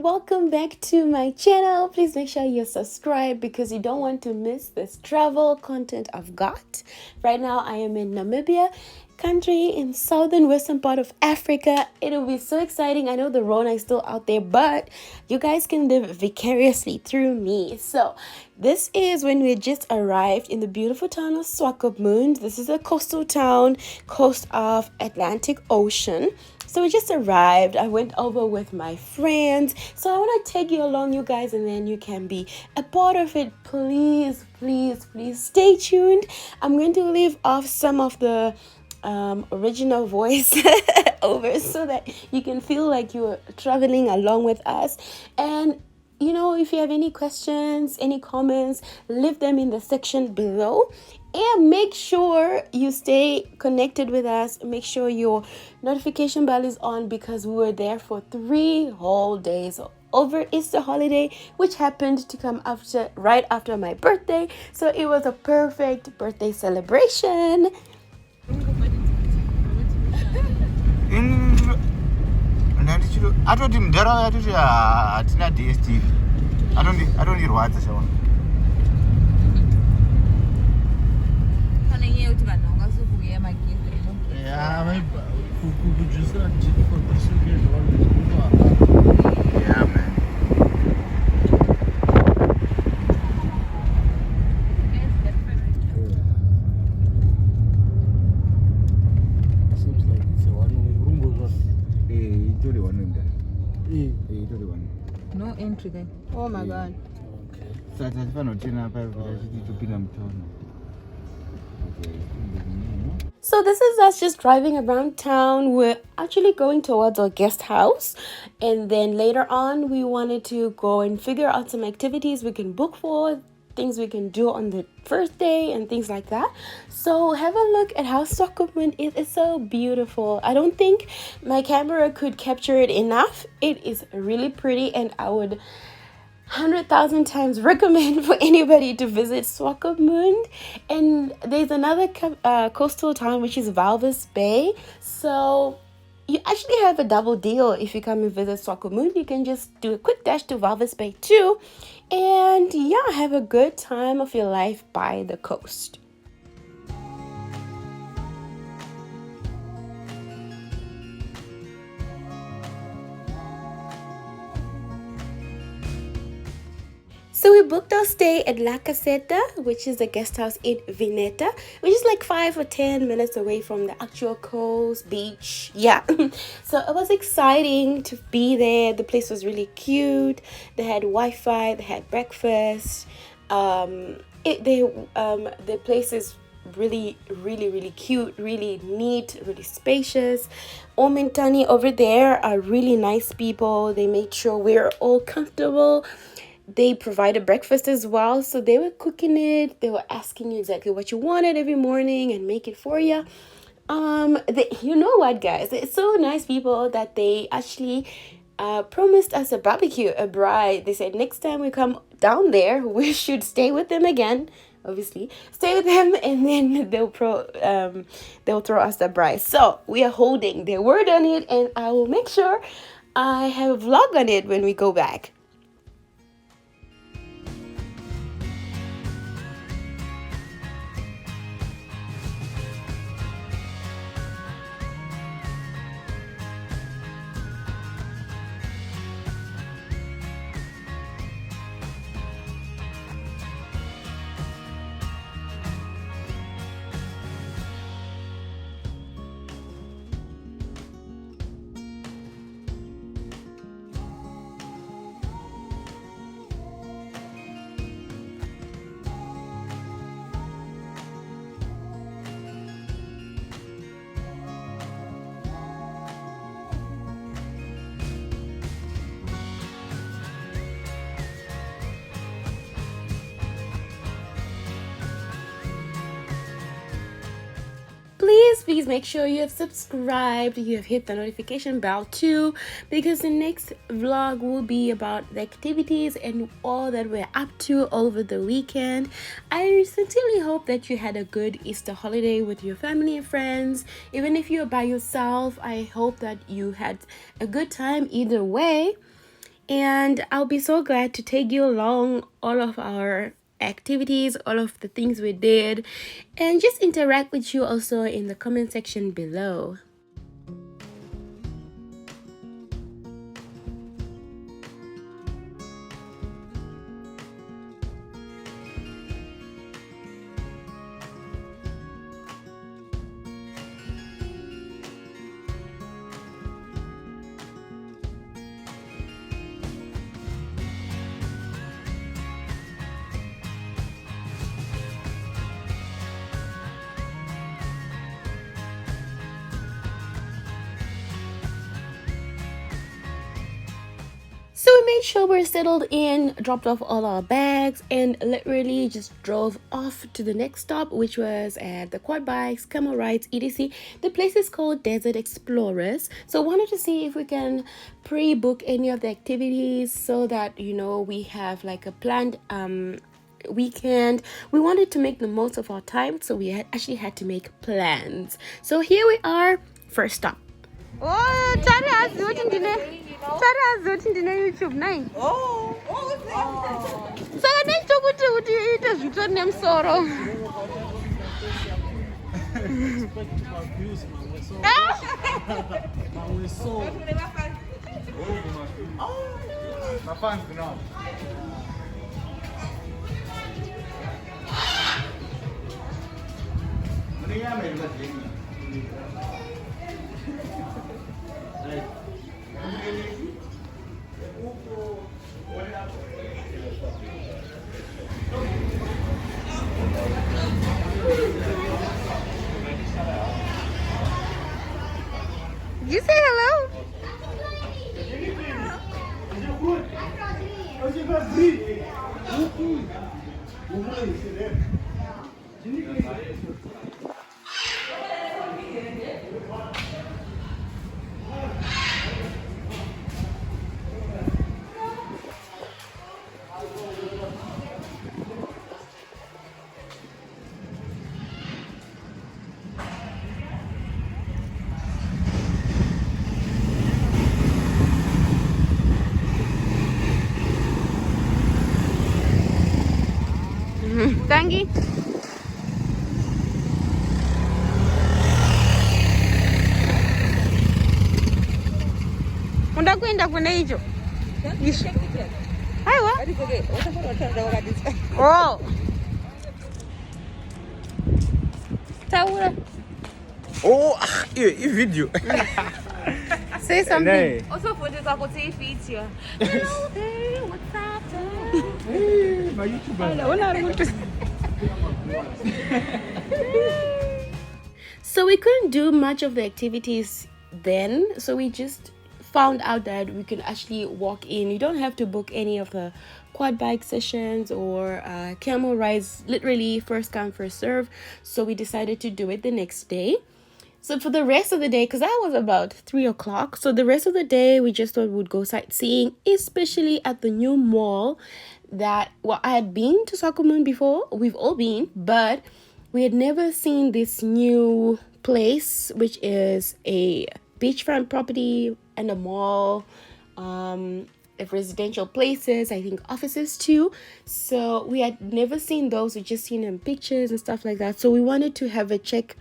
welcome back to my channel. Please make sure you subscribe because you don't want to miss this travel content I've got. Right now I am in Namibia, country in southern western part of Africa. It'll be so exciting. I know the Rona is still out there, but you guys can live vicariously through me. So this is when we just arrived in the beautiful town of Swakopmund. This is a coastal town, coast of Atlantic Ocean. So we just arrived. I went over with my friends. So I want to take you along, you guys, and then you can be a part of it. Please, please, please stay tuned. I'm going to leave off some of the original voice over so that you can feel like you're traveling along with us. And you know, if you have any questions, any comments, leave them in the section below. And make sure you stay connected with us. Make sure your notification bell is on because we were there for 3 whole days over Easter holiday, which happened to come right after my birthday. So it was a perfect birthday celebration. I told him that it's not DSTV. I don't need what to show. Yeah, man. Seems like it's a one-way room or what? No entry then. Oh my god. So this is us just driving around town. We're actually going towards our guest house, and then later on we wanted to go and figure out some activities we can book for, things we can do on the first day and things like that. So have a look at how Swakopmund is. It's so beautiful. I don't think my camera could capture it enough. It is really pretty, and I would 100,000 times recommend for anybody to visit Swakopmund. And there's another coastal town which is Walvis Bay. So you actually have a double deal. If you come and visit Swakopmund, you can just do a quick dash to Walvis Bay too, and yeah, have a good time of your life by the coast. So we booked our stay at La Caseta, which is a guest house in Vineta, which is like 5 or 10 minutes away from the actual coast, beach. Yeah. So it was exciting to be there. The place was really cute. They had Wi-Fi, they had breakfast. The place is really, really, really cute, really neat, really spacious. Omintani over there are really nice people. They made sure we're all comfortable. They provided breakfast as well, so they were cooking it. They were asking you exactly what you wanted every morning and make it for you. You know what, guys? It's so nice people that they actually promised us a barbecue, a braai. They said next time we come down there, we should stay with them again. Obviously, stay with them, and then they'll throw us the braai. So we are holding their word on it, and I will make sure I have a vlog on it when we go back. Please make sure you have subscribed, you have hit the notification bell too, because the next vlog will be about the activities and all that we're up to over the weekend. I sincerely hope that you had a good Easter holiday with your family and friends. Even if you're by yourself, I hope that you had a good time either way. And I'll be so glad to take you along all of our activities, all of the things we did, and just interact with you also in the comment section below. So we made sure we're settled in, dropped off all our bags, and literally just drove off to the next stop, which was at the quad bikes, camel rides, etc. The place is called Desert Explorers. So I wanted to see if we can pre-book any of the activities so that, you know, we have like a planned weekend. We wanted to make the most of our time, so we actually had to make plans. So here we are, first stop. Oh, Tara has YouTube 9. Oh. So I need to go to it with your name sorrow. You say hello? Tangi. Undakwenda kuna hicho. Aiwa. Oh. Taura. Oh, video. Say something. Also for the Kakoti feature. Hello there, what's up? Hey, my YouTuber. So we couldn't do much of the activities then, so we just found out that we can actually walk in. You don't have to book any of the quad bike sessions or camel rides, literally first come first serve. So we decided to do it the next day. So for the rest of the day, because that was about 3 o'clock, so the rest of the day we just thought we'd go sightseeing, especially at the new mall that, well, I had been to Swakopmund before. We've all been, but we had never seen this new place, which is a beachfront property and a mall, of residential places, I think offices too. So we had never seen those. We just seen them pictures and stuff like that. So we wanted to have a check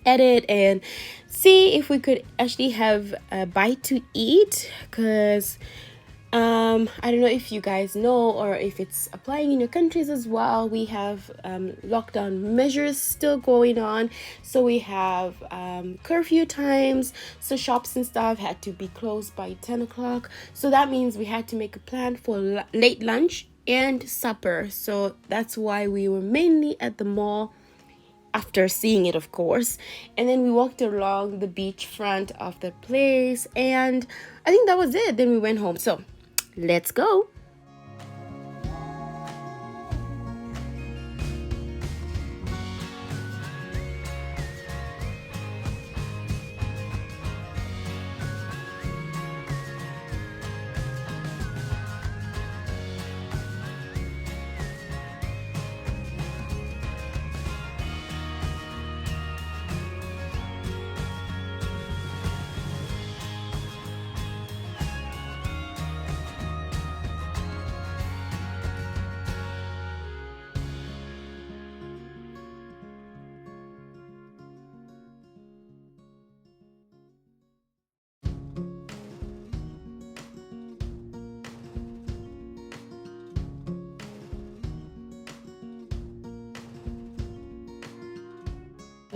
at it and see if we could actually have a bite to eat, because I don't know if you guys know or if it's applying in your countries as well. We have lockdown measures still going on, so we have curfew times, so shops and stuff had to be closed by 10 o'clock. So that means we had to make a plan for late lunch and supper. So that's why we were mainly at the mall after seeing it, of course. And then we walked along the beach front of the place, and I think that was it. Then we went home. So let's go.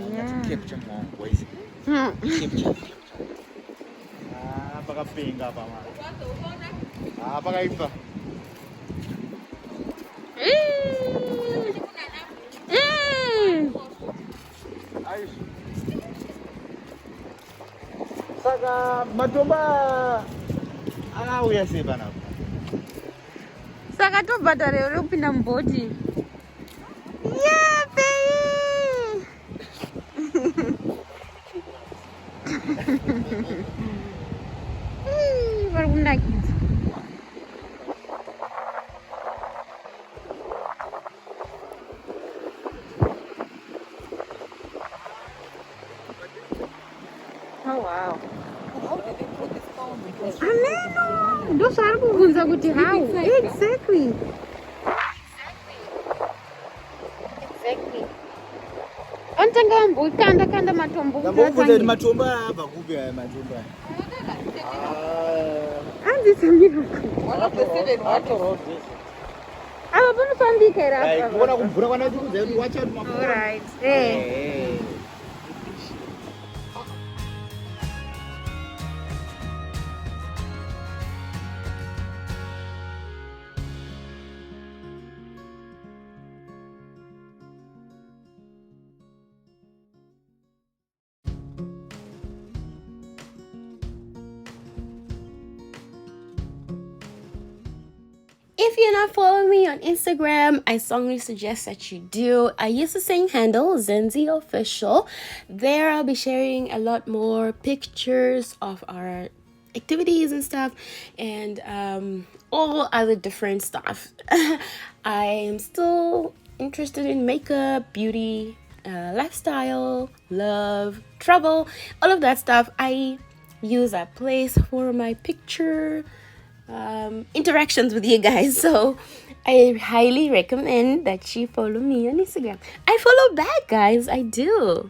Yeah. Capture more boys. Hmm. Capture. Pakapenga apa mama. Pakaipa. Aish. Saka matomba uyaseba napo. Saka tobhadhara uri kupinda mubhoti. Yeah, baby. Vari kunakidza. Oh wow. How did they put this phone? Because Aneno. Ndozvaari kubvunza kuti how. Exactly. Exactly. Anotanga vambokanda matombo kuti Ndambokuti atange. matomba apa kupi aya matomba. Hanzi samiraku. one of the seven waters. Apa panofambika here Like apa? kuona kumvura kwanacho kuti watch out my phone. All right. Eh. If you're not following me on Instagram, I strongly suggest that you do. I use the same handle, Zenzi Official. There I'll be sharing a lot more pictures of our activities and stuff, and all other different stuff. I am still interested in makeup, beauty, lifestyle, love, travel, all of that stuff. I use that place for my picture interactions with you guys, so I highly recommend that you follow me on Instagram. I follow back, guys. I do.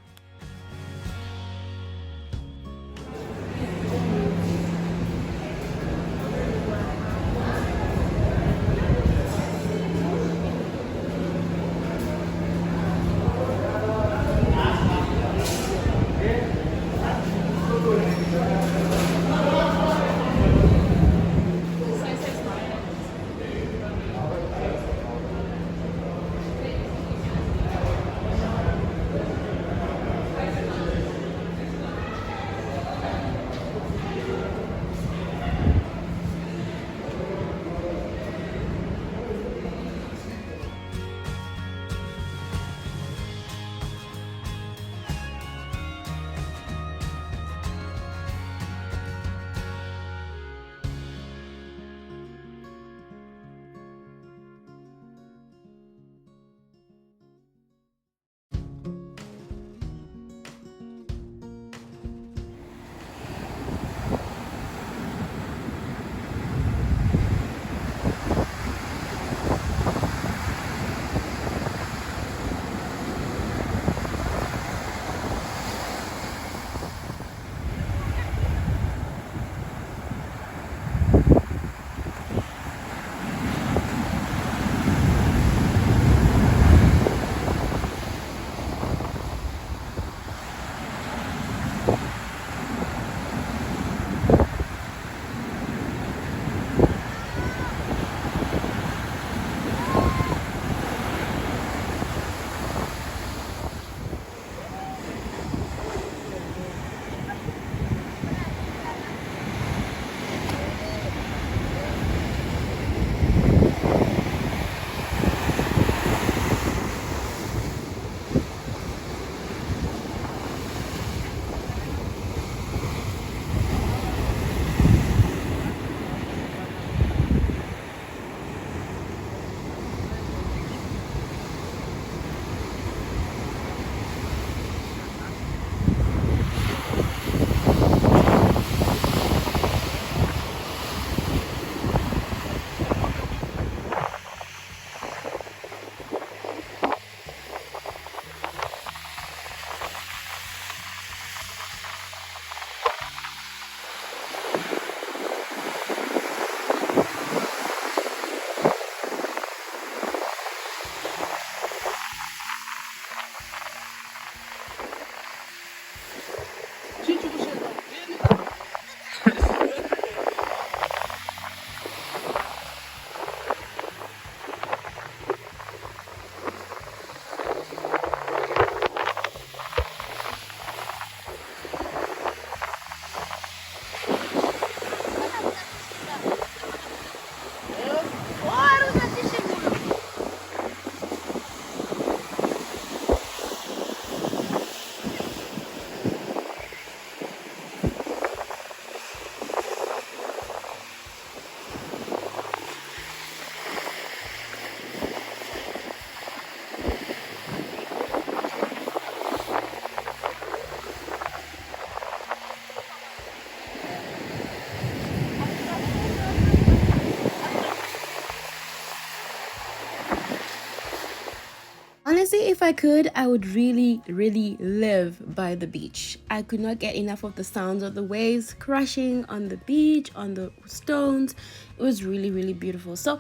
if I could, I would really, really live by the beach. I could not get enough of the sounds of the waves crashing on the beach, on the stones. It was really, really beautiful. So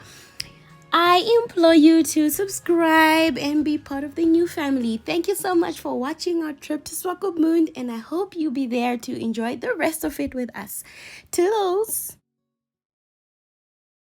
I implore you to subscribe and be part of the new family. Thank you so much for watching our trip to Swakopmund, and I hope you'll be there to enjoy the rest of it with us. Toodles!